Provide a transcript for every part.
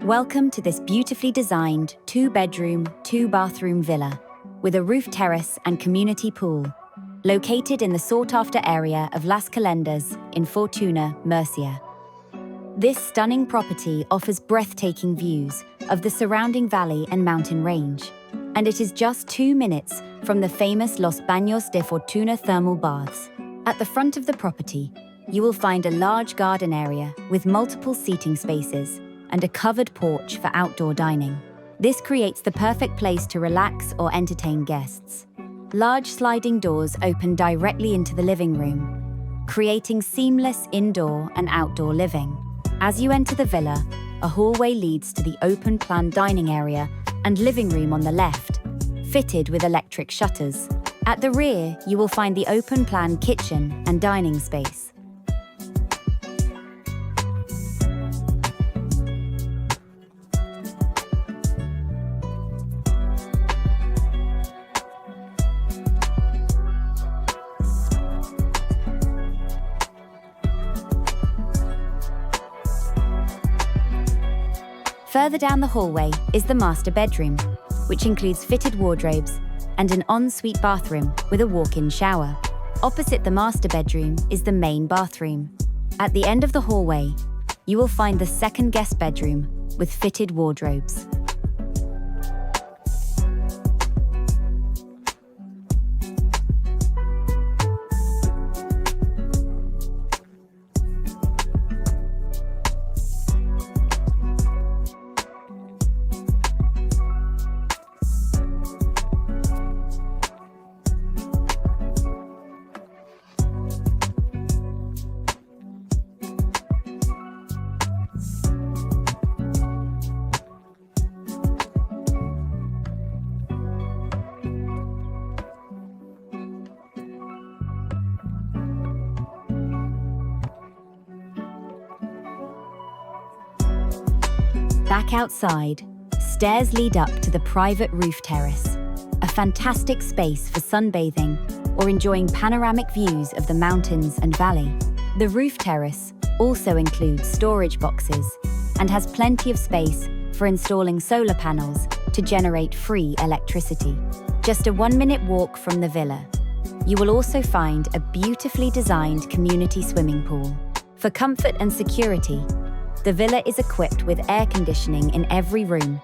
Welcome to this beautifully designed 2-bedroom, 2-bathroom villa with a roof terrace and community pool, located in the sought-after area of Las Kalendas in Fortuna Murcia. This stunning property offers breathtaking views of the surrounding valley and mountain range, and it is just 2 minutes from the famous Los Baños de Fortuna Thermal Baths. At the front of the property, you will find a large garden area with multiple seating spaces and a covered porch for outdoor dining. This creates the perfect place to relax or entertain guests. Large sliding doors open directly into the living room, creating seamless indoor and outdoor living. As you enter the villa, a hallway leads to the open-plan dining area and living room on the left, fitted with electric shutters. At the rear, you will find the open-plan kitchen and dining space. Further down the hallway is the master bedroom, which includes fitted wardrobes and an ensuite bathroom with a walk-in shower. Opposite the master bedroom is the main bathroom. At the end of the hallway, you will find the second guest bedroom with fitted wardrobes. Back outside, stairs lead up to the Private Roof Terrace, a fantastic space for sunbathing or enjoying panoramic views of the mountains and valley. The roof terrace also includes storage boxes and has plenty of space for installing solar panels to generate free electricity. Just a 1-minute walk from the villa, you will also find a beautifully designed community swimming pool. For comfort and security, the villa is equipped with air conditioning in every room,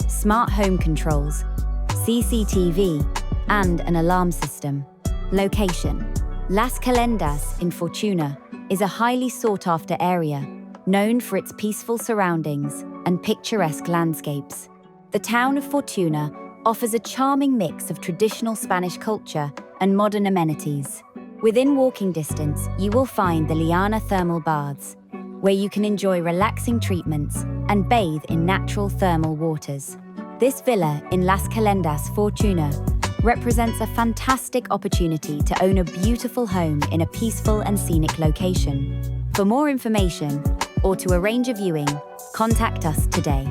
smart home controls, CCTV, and an alarm system. Location: Las Kalendas in Fortuna is a highly sought-after area, known for its peaceful surroundings and picturesque landscapes. The town of Fortuna offers a charming mix of traditional Spanish culture and modern amenities. Within walking distance, you will find the Fortuna Thermal Baths, where you can enjoy relaxing treatments and bathe in natural thermal waters. This villa in Las Kalendas, Fortuna, represents a fantastic opportunity to own a beautiful home in a peaceful and scenic location. For more information or to arrange a viewing, contact us today.